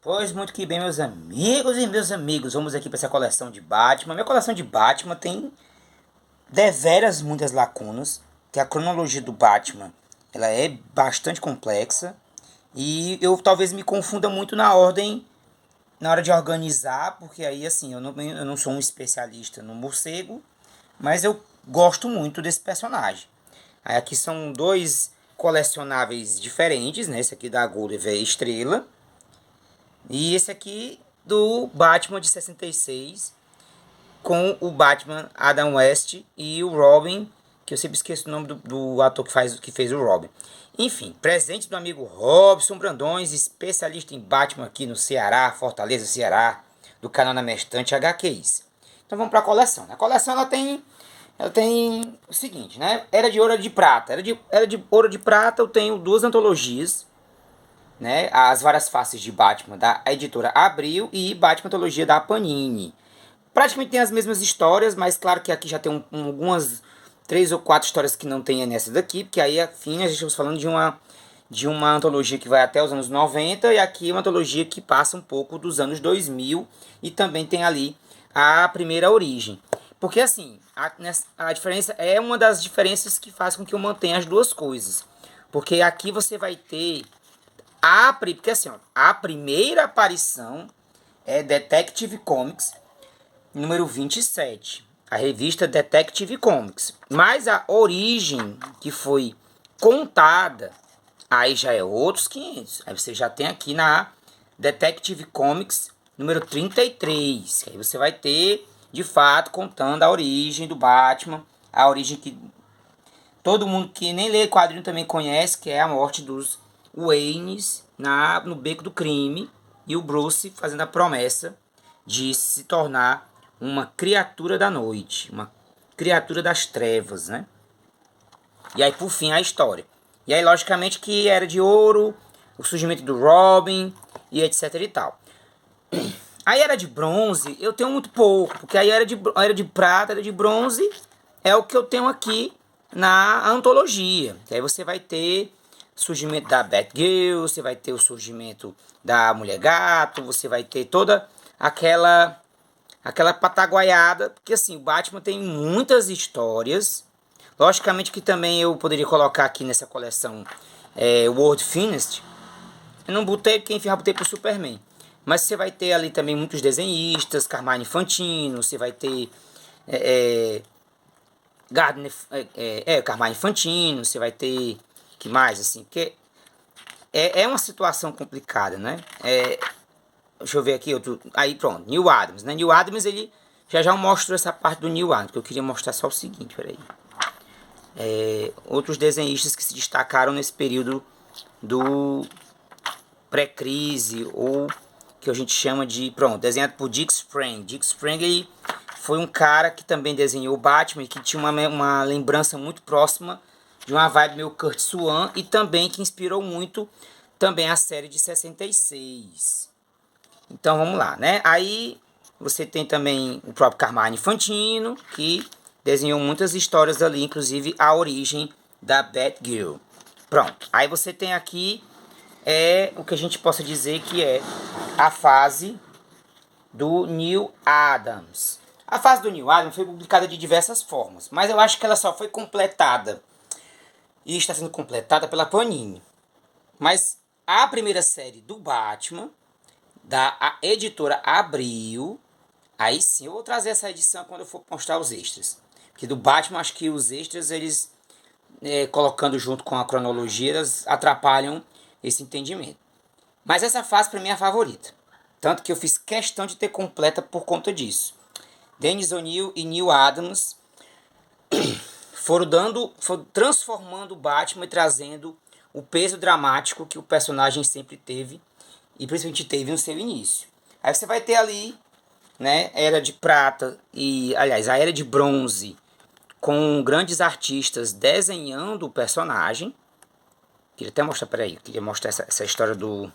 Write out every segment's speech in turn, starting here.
Pois muito que bem, meus amigos e meus amigos, vamos aqui para essa coleção de Batman. Minha coleção de Batman tem deveras muitas lacunas, que a cronologia do Batman, ela é bastante complexa e eu talvez me confunda muito na ordem, na hora de organizar, porque aí assim, eu não sou um especialista no morcego, mas eu gosto muito desse personagem. Aí aqui são dois colecionáveis diferentes, né? Esse aqui da Gulliver Estrela e esse aqui do Batman de 66, com o Batman Adam West e o Robin, que eu sempre esqueço o nome do ator que fez o Robin. Enfim, presente do amigo Robson Brandões, especialista em Batman aqui no Ceará, Fortaleza, Ceará, do canal Na Mestante HQs. Então vamos para a coleção. A coleção ela tem o seguinte, né? Era de ouro, era de prata. Era de ouro de prata, eu tenho duas antologias, né, as várias faces de Batman da editora Abril e Batman Antologia da Panini. Praticamente tem as mesmas histórias, mas claro que aqui já tem algumas três ou quatro histórias que não tem nessa daqui, porque aí afim a gente estamos falando de uma antologia que vai até os anos 90 e aqui uma antologia que passa um pouco dos anos 2000 e também tem ali a primeira origem. Porque assim, a diferença é uma das diferenças que faz com que eu mantenha as duas coisas. Porque aqui você vai ter porque assim, ó, a primeira aparição é Detective Comics, número 27. A revista Detective Comics. Mas a origem que foi contada, aí já é outros 500. Aí você já tem aqui na Detective Comics, número 33. Aí você vai ter, de fato, contando a origem do Batman. A origem que todo mundo que nem lê quadrinho também conhece, que é a morte dos Waynes no beco do crime e o Bruce fazendo a promessa de se tornar uma criatura da noite, uma criatura das trevas, né? E aí, por fim, a história. E aí, logicamente, que era de ouro, o surgimento do Robin e etc e tal. Aí era de bronze, eu tenho muito pouco, porque aí era de prata, era de bronze, é o que eu tenho aqui na antologia. Aí você vai ter surgimento da Batgirl, você vai ter o surgimento da Mulher Gato, você vai ter toda aquela pataguaiada, porque assim, o Batman tem muitas histórias. Logicamente que também eu poderia colocar aqui nessa coleção World Finest. Eu não botei, quem já botei pro Superman. Mas você vai ter ali também muitos desenhistas, Carmine Infantino, você vai ter Gardner, Carmine Infantino, você vai ter, que mais, assim, porque é uma situação complicada, né? Deixa eu ver aqui, outro, aí pronto, Neil Adams, né? Neil Adams, ele já mostrou essa parte do Neil Adams, que eu queria mostrar só o seguinte, peraí. Outros desenhistas que se destacaram nesse período do pré-crise, ou que a gente chama de, pronto, desenhado por Dick Sprang. Dick Sprang, ele foi um cara que também desenhou o Batman e que tinha uma lembrança muito próxima de uma vibe meio Kurt Swan e também que inspirou muito também a série de 66. Então vamos lá, né? Aí você tem também o próprio Carmine Infantino, que desenhou muitas histórias ali, inclusive a origem da Batgirl. Pronto. Aí você tem aqui o que a gente possa dizer que é a fase do Neil Adams. A fase do Neil Adams foi publicada de diversas formas, mas eu acho que ela só foi completada e está sendo completada pela Panini. Mas a primeira série do Batman, da editora Abril, aí sim eu vou trazer essa edição quando eu for mostrar os extras. Porque do Batman, acho que os extras, eles colocando junto com a cronologia, eles atrapalham esse entendimento. Mas essa fase para mim é a favorita. Tanto que eu fiz questão de ter completa por conta disso. Dennis O'Neil e Neil Adams foram transformando o Batman e trazendo o peso dramático que o personagem sempre teve e principalmente teve no seu início. Aí você vai ter ali, né, Era de Prata e, aliás, a Era de Bronze, com grandes artistas desenhando o personagem. Queria até mostrar, peraí, queria mostrar essa história do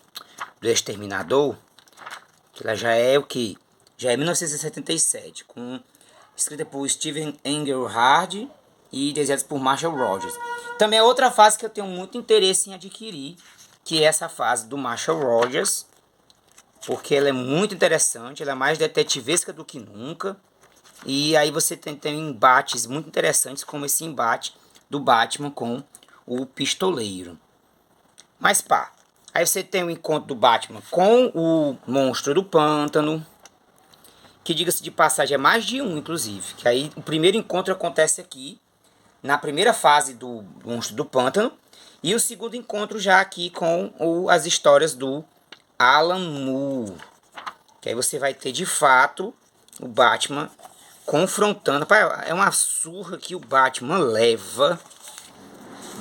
Exterminador, que ela já é o que? Já é 1977, escrita por Steven Engelhard e desenhada por Marshall Rogers. Também é outra fase que eu tenho muito interesse em adquirir, que é essa fase do Marshall Rogers, porque ela é muito interessante, ela é mais detetivesca do que nunca. E aí você tem embates muito interessantes, como esse embate do Batman com o Pistoleiro. Mas pá, aí você tem o encontro do Batman com o Monstro do Pântano, que diga-se de passagem é mais de um, inclusive. Que aí o primeiro encontro acontece aqui, na primeira fase do Monstro do Pântano, e o segundo encontro já aqui com as histórias do Alan Moore. Que aí você vai ter de fato o Batman confrontando. É uma surra que o Batman leva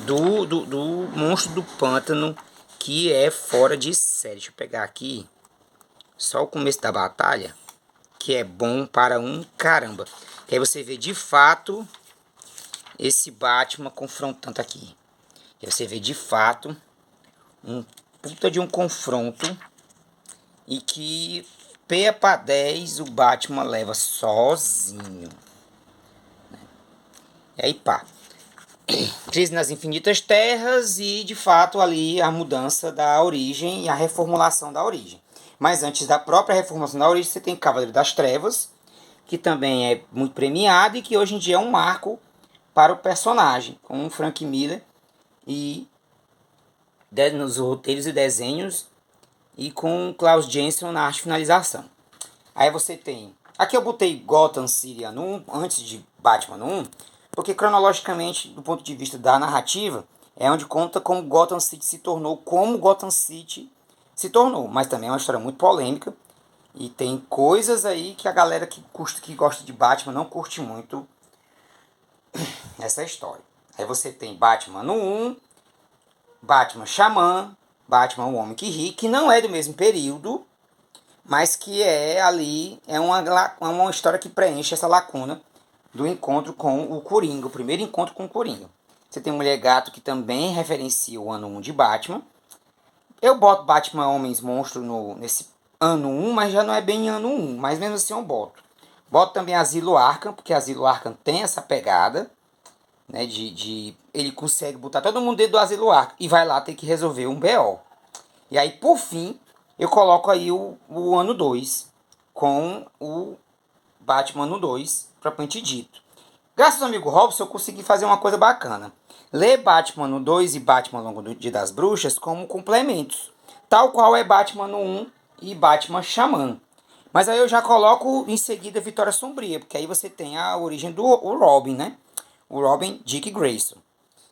do Monstro do Pântano, que é fora de série. Deixa eu pegar aqui só o começo da batalha, que é bom para um caramba. Que aí você vê de fato esse Batman confrontando aqui. E você vê de fato um puta de um confronto e que P para 10 o Batman leva sozinho. E aí pá, Crise nas Infinitas Terras e de fato ali a mudança da origem e a reformulação da origem. Mas antes da própria reformulação da origem você tem Cavaleiro das Trevas, que também é muito premiado e que hoje em dia é um marco para o personagem, com o Frank Miller e nos roteiros e desenhos e com Klaus Jensen na arte e finalização. Aí você tem... Aqui eu botei Gotham City ano 1, antes de Batman ano 1, porque cronologicamente, do ponto de vista da narrativa, é onde conta como Gotham City se tornou, como Gotham City se tornou. Mas também é uma história muito polêmica e tem coisas aí que a galera que gosta de Batman não curte muito essa história. Aí você tem Batman no 1, Batman Xamã, Batman o Homem que Ri, que não é do mesmo período, mas que é ali, é uma história que preenche essa lacuna do encontro com o Coringa, o primeiro encontro com o Coringa. Você tem Mulher Gato, que também referencia o ano 1 de Batman. Eu boto Batman Homens Monstro nesse ano 1, mas já não é bem ano 1, mas mesmo assim eu boto. Boto também Asilo Arkham, porque Asilo Arkham tem essa pegada, né, ele consegue botar todo mundo dentro do Asilo Arkham e vai lá ter que resolver um BO. E aí, por fim, eu coloco aí o ano 2, com o Batman no 2, propriamente dito. Graças ao amigo Robson, eu consegui fazer uma coisa bacana. Ler Batman no 2 e Batman Longo do Dia das Bruxas como complementos. Tal qual é Batman no 1 e Batman Xamã. Mas aí eu já coloco em seguida Vitória Sombria, porque aí você tem a origem do Robin, né? O Robin Dick Grayson.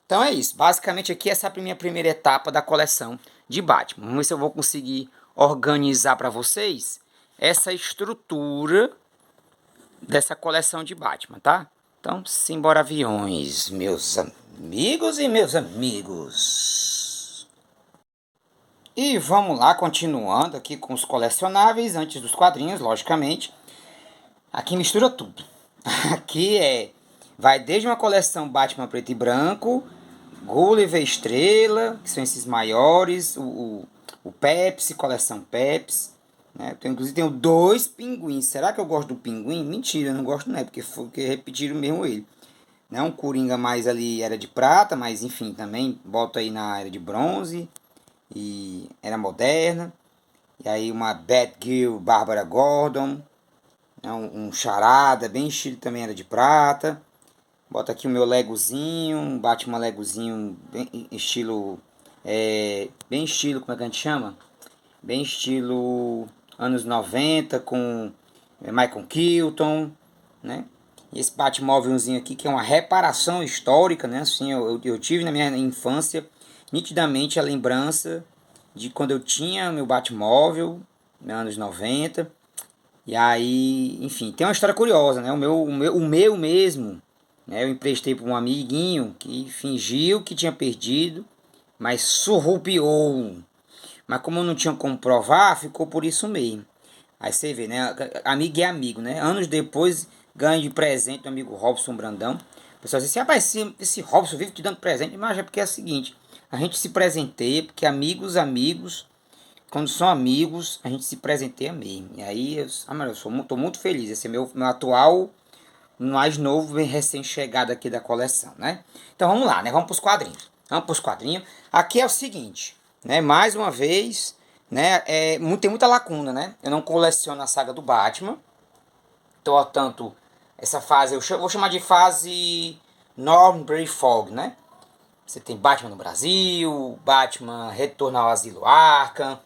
Então é isso. Basicamente aqui essa é a minha primeira etapa da coleção de Batman. Vamos ver se eu vou conseguir organizar para vocês essa estrutura dessa coleção de Batman, tá? Então, simbora aviões, meus amigos e meus amigos. E vamos lá, continuando aqui com os colecionáveis, antes dos quadrinhos, logicamente. Aqui mistura tudo. Aqui vai desde uma coleção Batman preto e branco, Gulliver Estrela, que são esses maiores, o Pepsi, coleção Pepsi, né? Inclusive tenho 2 pinguins. Será que eu gosto do pinguim? Mentira, eu não gosto não, porque repetiram mesmo ele. Né? Um Coringa mais ali era de prata, mas enfim, também boto aí na era de bronze e era moderna. E aí uma Batgirl, Bárbara Gordon, né? Um Charada, bem estilo também era de prata. Bota aqui o meu Legozinho, um Batman Legozinho bem estilo, bem estilo, como é que a gente chama? Bem estilo anos 90 com Michael Keaton, né? E esse Batmóvelzinho aqui que é uma reparação histórica, né? Assim, eu tive na minha infância nitidamente a lembrança de quando eu tinha meu Batmóvel, nos anos 90. E aí, enfim, tem uma história curiosa, né? O meu mesmo, né? Eu emprestei para um amiguinho que fingiu que tinha perdido, mas surrupiou. Mas como não tinha como provar, ficou por isso mesmo. Aí você vê, né? Amigo é amigo, né? Anos depois, ganho de presente do amigo Robson Brandão. O pessoal diz assim, rapaz, esse Robson vive te dando presente. Mas é porque é o seguinte, a gente se presenteia, porque amigos, quando são amigos, a gente se presenteia mesmo. E aí, tô muito feliz. Esse é meu atual, mais novo, bem recém-chegado aqui da coleção, né? Então vamos lá, né? Vamos para os quadrinhos. Aqui é o seguinte, né? Mais uma vez, né? Tem muita lacuna, né? Eu não coleciono a saga do Batman. Então, tanto essa fase, vou chamar de fase Norm Fog, né? Você tem Batman no Brasil, Batman Retorno ao Asilo Arkham,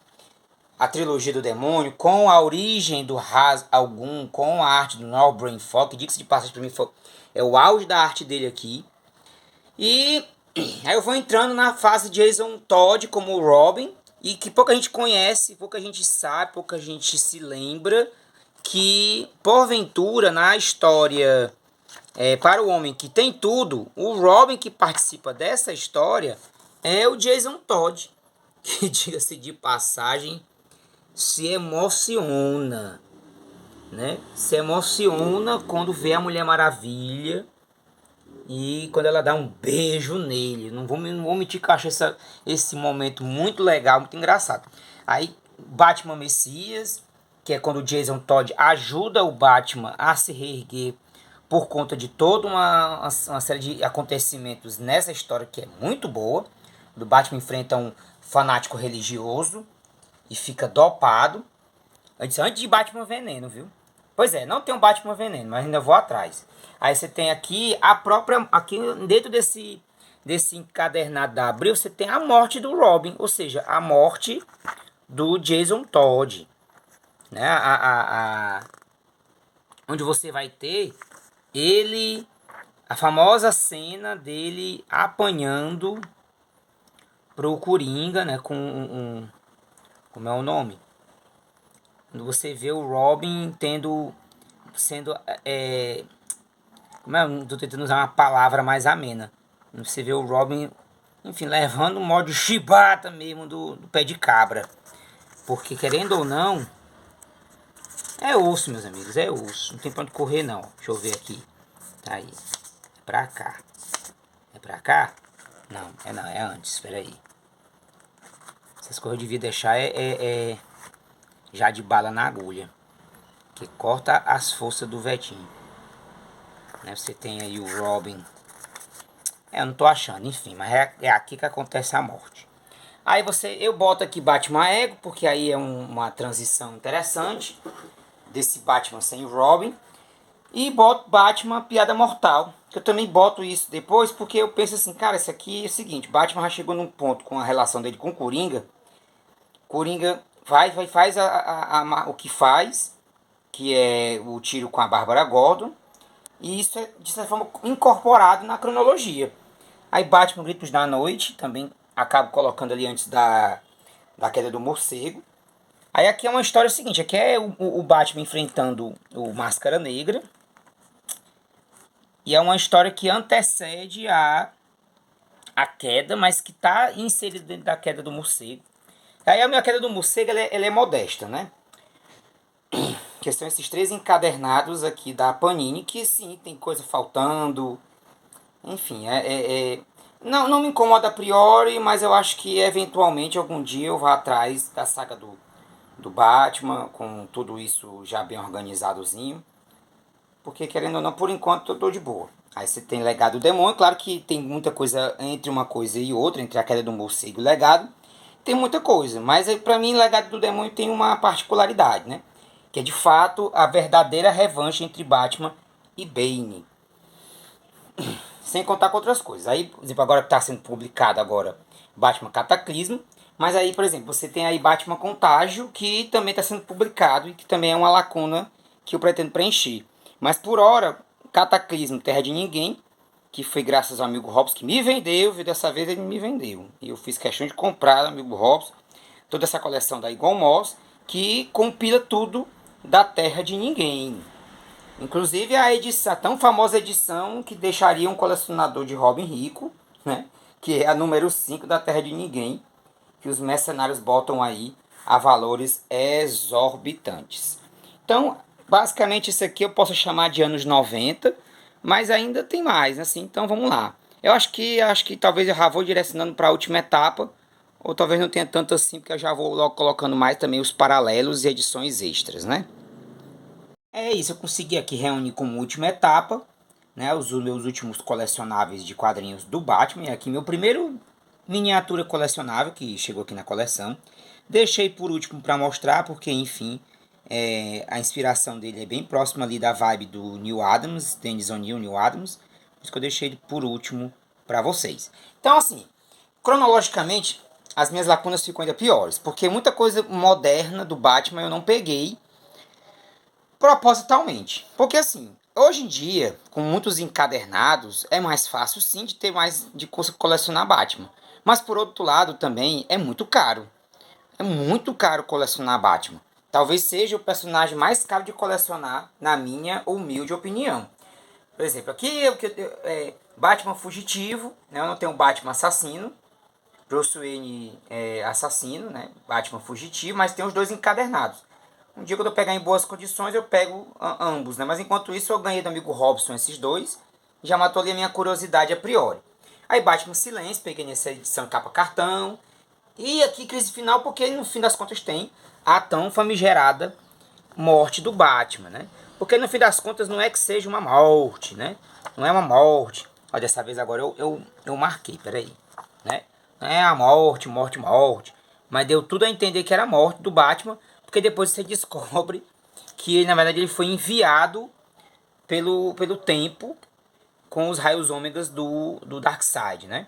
a trilogia do demônio, com a origem do Ra's al Ghul, com a arte do Norman Fogg, que diga-se de passagem para mim é o auge da arte dele aqui. E aí eu vou entrando na fase Jason Todd como Robin, e que pouca gente conhece, pouca gente sabe, pouca gente se lembra que, porventura, na história para o homem que tem tudo, o Robin que participa dessa história é o Jason Todd, que, diga-se de passagem, se emociona, né? Se emociona quando vê a Mulher Maravilha e quando ela dá um beijo nele. Não vou mentir que eu acho esse momento muito legal, muito engraçado. Aí, Batman Messias, que é quando o Jason Todd ajuda o Batman a se reerguer por conta de toda uma série de acontecimentos nessa história que é muito boa. O Batman enfrenta um fanático religioso e fica dopado. Antes de Batman Veneno, viu? Pois é, não tem um Batman Veneno, mas ainda vou atrás. Aí você tem aqui a própria. Aqui dentro desse encadernado da Abril, você tem a morte do Robin, ou seja, a morte do Jason Todd. Né? Onde você vai ter ele. A famosa cena dele apanhando pro Coringa, né? Com como é o nome? Quando você vê o Robin sendo como é? Tô tentando usar uma palavra mais amena. Você vê o Robin, enfim, levando o modo chibata mesmo do pé de cabra. Porque, querendo ou não, é osso, meus amigos, é osso. Não tem pra onde correr, não. Deixa eu ver aqui. Tá aí. É pra cá. É pra cá? Não, é antes. Espera aí. Essas coisas eu devia deixar já de bala na agulha. Que corta as forças do Vetinho. Né? Você tem aí o Robin. Eu não tô achando, enfim, mas é aqui que acontece a morte. Aí eu boto aqui Batman Ego, porque aí é uma transição interessante desse Batman sem Robin. E boto Batman Piada Mortal, que eu também boto isso depois, porque eu penso assim, cara, isso aqui é o seguinte, Batman já chegou num ponto com a relação dele com Coringa. Coringa faz o que faz, que é o tiro com a Bárbara Gordon. E isso é, de certa forma, incorporado na cronologia. Aí Batman Gritos da Noite, também acabo colocando ali antes da queda do morcego. Aí aqui é uma história seguinte, aqui é o Batman enfrentando o Máscara Negra. E é uma história que antecede a queda, mas que está inserida dentro da queda do morcego. Aí a minha queda do morcego ela é modesta, né? Que são esses três encadernados aqui da Panini, que sim, tem coisa faltando. Enfim, não me incomoda a priori, mas eu acho que eventualmente algum dia eu vá atrás da saga do Batman, com tudo isso já bem organizadozinho. Porque querendo ou não, por enquanto eu tô de boa. Aí você tem Legado do Demônio, claro que tem muita coisa entre uma coisa e outra, entre a queda do morcego e o Legado. Tem muita coisa, mas pra mim Legado do Demônio tem uma particularidade, né? Que é de fato a verdadeira revanche entre Batman e Bane. Sem contar com outras coisas. Aí, por exemplo, agora que está sendo publicado agora Batman Cataclismo. Mas aí, por exemplo, você tem aí Batman Contágio, que também está sendo publicado e que também é uma lacuna que eu pretendo preencher. Mas por hora, Cataclismo Terra de Ninguém, que foi graças ao amigo Robson que me vendeu, viu? Dessa vez ele me vendeu. E eu fiz questão de comprar, amigo Robson, toda essa coleção da Igual Moss, que compila tudo da Terra de Ninguém. Inclusive a edição, a tão famosa edição que deixaria um colecionador de Robin rico, né? Que é a número 5 da Terra de Ninguém, que os mercenários botam aí a valores exorbitantes. Então, basicamente isso aqui eu posso chamar de anos 90, mas ainda tem mais, assim, então vamos lá. Eu acho que talvez eu já vou direcionando para a última etapa, ou talvez não tenha tanto assim, porque eu já vou logo colocando mais também os paralelos e edições extras, né? É isso, eu consegui aqui reunir como última etapa, né, os meus últimos colecionáveis de quadrinhos do Batman. E aqui meu primeiro miniatura colecionável que chegou aqui na coleção. Deixei por último para mostrar, porque enfim, a inspiração dele é bem próxima ali da vibe do Neil Adams, Dennis O'Neil, Neil Adams. Por isso que eu deixei ele por último para vocês. Então assim, cronologicamente, as minhas lacunas ficam ainda piores, porque muita coisa moderna do Batman eu não peguei propositalmente. Porque assim, hoje em dia, com muitos encadernados, é mais fácil sim de ter mais de colecionar Batman. Mas por outro lado também é muito caro. É muito caro colecionar Batman. Talvez seja o personagem mais caro de colecionar, na minha humilde opinião. Por exemplo, aqui Batman fugitivo, né? Eu não tenho Batman assassino. Bruce Wayne assassino, né? Batman fugitivo, mas tem os dois encadernados. Um dia quando eu pegar em boas condições, eu pego ambos, né? Mas enquanto isso, eu ganhei do amigo Robson esses dois. Já matou ali a minha curiosidade a priori. Aí Batman Silêncio, peguei nessa edição capa cartão. E aqui crise final, porque no fim das contas tem a tão famigerada morte do Batman, né? Porque no fim das contas não é que seja uma morte, né? Não é uma morte. Ó, dessa vez agora eu marquei, peraí, né? Não é a morte, morte, morte. Mas deu tudo a entender que era a morte do Batman, porque depois você descobre que na verdade ele foi enviado pelo tempo com os raios ômegas do Darkseid, né?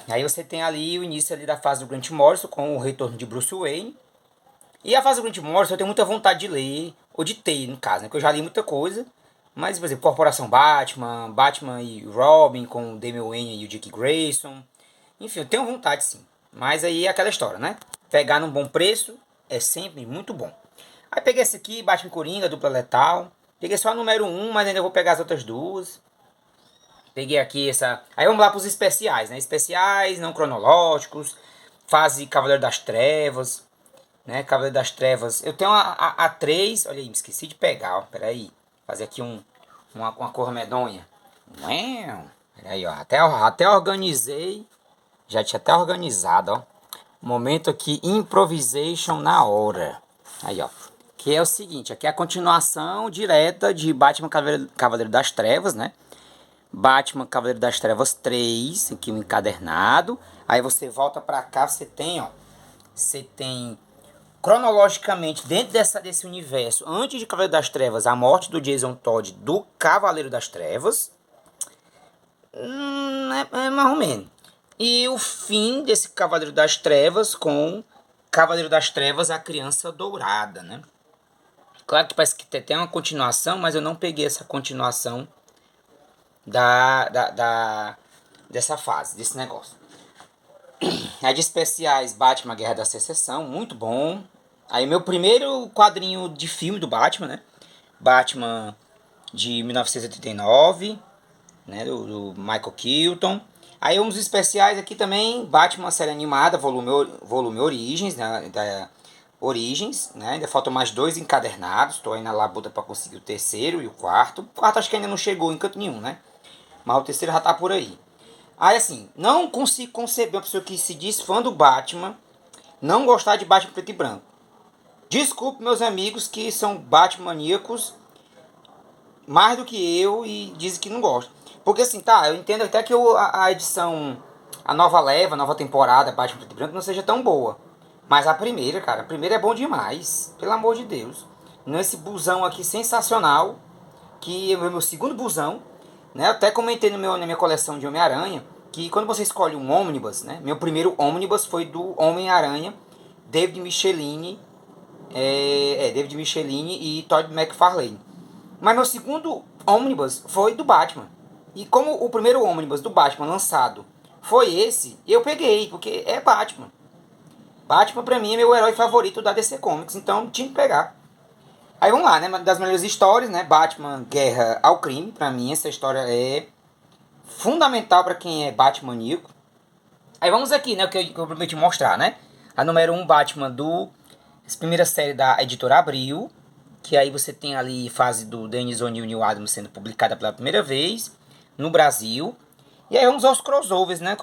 Aí você tem ali o início ali da fase do Grant Morrison com o retorno de Bruce Wayne. E a fase do Grant Morrison eu tenho muita vontade de ler, ou de ter no caso, né? Que eu já li muita coisa. Mas, por exemplo, Corporação Batman, Batman e Robin com o Damian Wayne e o Dick Grayson. Enfim, eu tenho vontade sim. Mas aí é aquela história, né? Pegar num bom preço é sempre muito bom. Aí peguei esse aqui, Batman Coringa, dupla letal. Peguei só a número 1, mas ainda vou pegar as outras duas. Peguei aqui essa... Aí vamos lá para os especiais, né? Especiais não cronológicos. Fase Cavaleiro das Trevas, né? Cavaleiro das Trevas. Eu tenho a 3. Olha aí, me esqueci de pegar, ó. Pera aí. Fazer aqui uma cor medonha. Pera aí, ó. Até organizei. Já tinha até organizado, ó. Momento aqui, improvisation na hora. Aí, ó. Que é o seguinte, aqui é a continuação direta de Batman Cavaleiro das Trevas, né? Batman Cavaleiro das Trevas 3, aqui um encadernado. Aí você volta pra cá, você tem, ó. Você tem, cronologicamente, dentro desse universo, antes de Cavaleiro das Trevas, a morte do Jason Todd do Cavaleiro das Trevas. É mais ou menos. E o fim desse Cavaleiro das Trevas com Cavaleiro das Trevas, a Criança Dourada, né? Claro que parece que tem uma continuação, mas eu não peguei essa continuação dessa fase, desse negócio. A de especiais, Batman Guerra da Secessão, muito bom. Aí meu primeiro quadrinho de filme do Batman, né? Batman de 1989, né? Do Michael Keaton. Aí uns especiais aqui também, Batman série animada, volume Origens, né? Origens, né? Ainda faltam mais 2 encadernados. Estou aí na labuta para conseguir o terceiro e o quarto. O quarto acho que ainda não chegou em canto nenhum, né? Mas o terceiro já tá por aí. Aí assim, não consigo conceber uma pessoa que se diz fã do Batman não gostar de Batman preto e branco. Desculpe meus amigos que são Batmaníacos mais do que eu e dizem que não gostam. Porque assim, tá, eu entendo até que a edição, a nova leva, a nova temporada Batman preto e branco não seja tão boa. Mas a primeira, cara, a primeira é bom demais. Pelo amor de Deus. Nesse busão aqui sensacional, que é o meu segundo busão, né? Eu até comentei na minha coleção de Homem-Aranha, que quando você escolhe um ônibus, né? Meu primeiro ônibus foi do Homem-Aranha, David Michelini, David Michelini e Todd McFarlane. Mas meu segundo ônibus foi do Batman. E como o primeiro ônibus do Batman lançado foi esse, eu peguei, porque é Batman. Batman pra mim é meu herói favorito da DC Comics, então tinha que pegar. Aí vamos lá, né? Uma das melhores histórias, né? Batman Guerra ao Crime. Pra mim essa história é fundamental pra quem é Batmaníaco. Aí vamos aqui, né? O que eu prometi mostrar, né? A número 1, Batman do... Essa primeira série da editora Abril. Que aí você tem ali fase do Dennis O'Neil e Neil Adams sendo publicada pela primeira vez no Brasil. E aí vamos aos crossovers, né?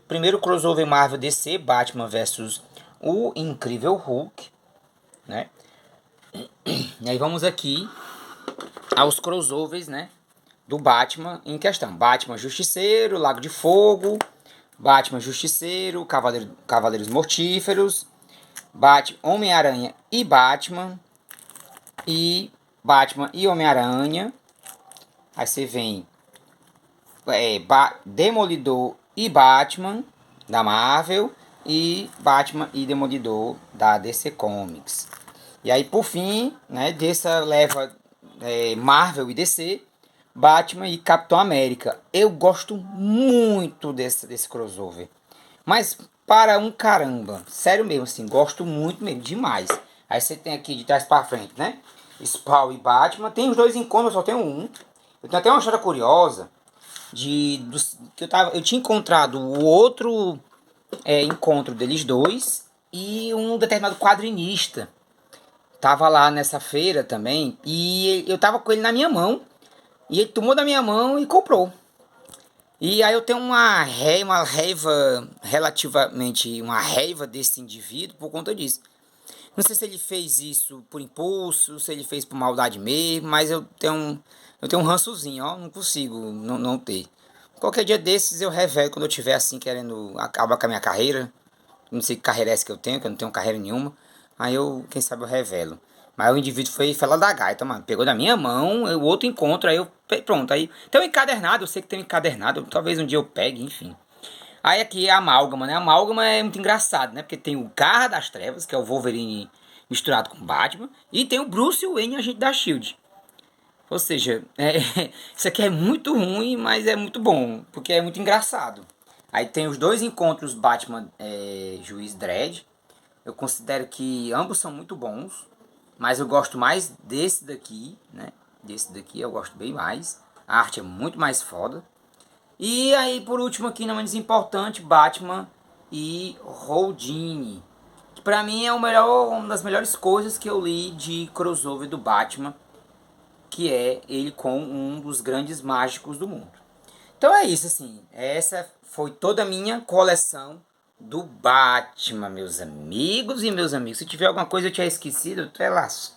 Primeiro crossover Marvel DC, Batman versus o Incrível Hulk, né? E aí vamos aqui aos crossovers, né? Do Batman em questão. Batman Justiceiro, Lago de Fogo, Batman Justiceiro, Cavaleiros Mortíferos, Batman, Homem-Aranha e Batman, e Batman e Homem-Aranha. Aí você vem Demolidor e Batman da Marvel e Batman e Demolidor da DC Comics. E aí por fim, né, dessa leva Marvel e DC, Batman e Capitão América. Eu gosto muito desse crossover. Mas para um caramba, sério mesmo, assim, gosto muito mesmo, demais. Aí você tem aqui de trás para frente, né? Spawn e Batman. Tem os dois encontros, eu só tenho um. Eu tenho até uma história curiosa que eu tinha encontrado o outro encontro deles dois e um determinado quadrinista. Tava lá nessa feira também e eu tava com ele na minha mão e ele tomou da minha mão e comprou. E aí eu tenho uma raiva, relativamente, uma raiva desse indivíduo por conta disso. Não sei se ele fez isso por impulso, se ele fez por maldade mesmo, mas eu tenho um rançozinho, ó, não consigo não ter. Qualquer dia desses eu revelo quando eu tiver assim querendo acabar com a minha carreira. Não sei que carreira é essa que eu tenho, que eu não tenho carreira nenhuma. Aí eu, quem sabe eu revelo. Mas o indivíduo foi lá da gaita, mano. Pegou da minha mão, o outro encontro, aí eu. Pronto, aí. Tem um encadernado, eu sei que tem um encadernado. Talvez um dia eu pegue, enfim. Aí aqui é a amálgama, né? A amálgama é muito engraçado, né? Porque tem o Garra das Trevas, que é o Wolverine misturado com o Batman. E tem o Bruce Wayne, agente da Shield. Ou seja, isso aqui é muito ruim, mas é muito bom. Porque é muito engraçado. Aí tem os dois encontros Batman Juiz Dredd. Eu considero que ambos são muito bons. Mas eu gosto mais desse daqui, né? Desse daqui eu gosto bem mais. A arte é muito mais foda. E aí, por último aqui, não menos importante, Batman e Houdini. Que pra mim é uma das melhores coisas que eu li de crossover do Batman. Que é ele com um dos grandes mágicos do mundo. Então é isso, assim. Essa foi toda a minha coleção do Batman, meus amigos e meus amigos. Se tiver alguma coisa eu tinha esquecido, eu tô lascado.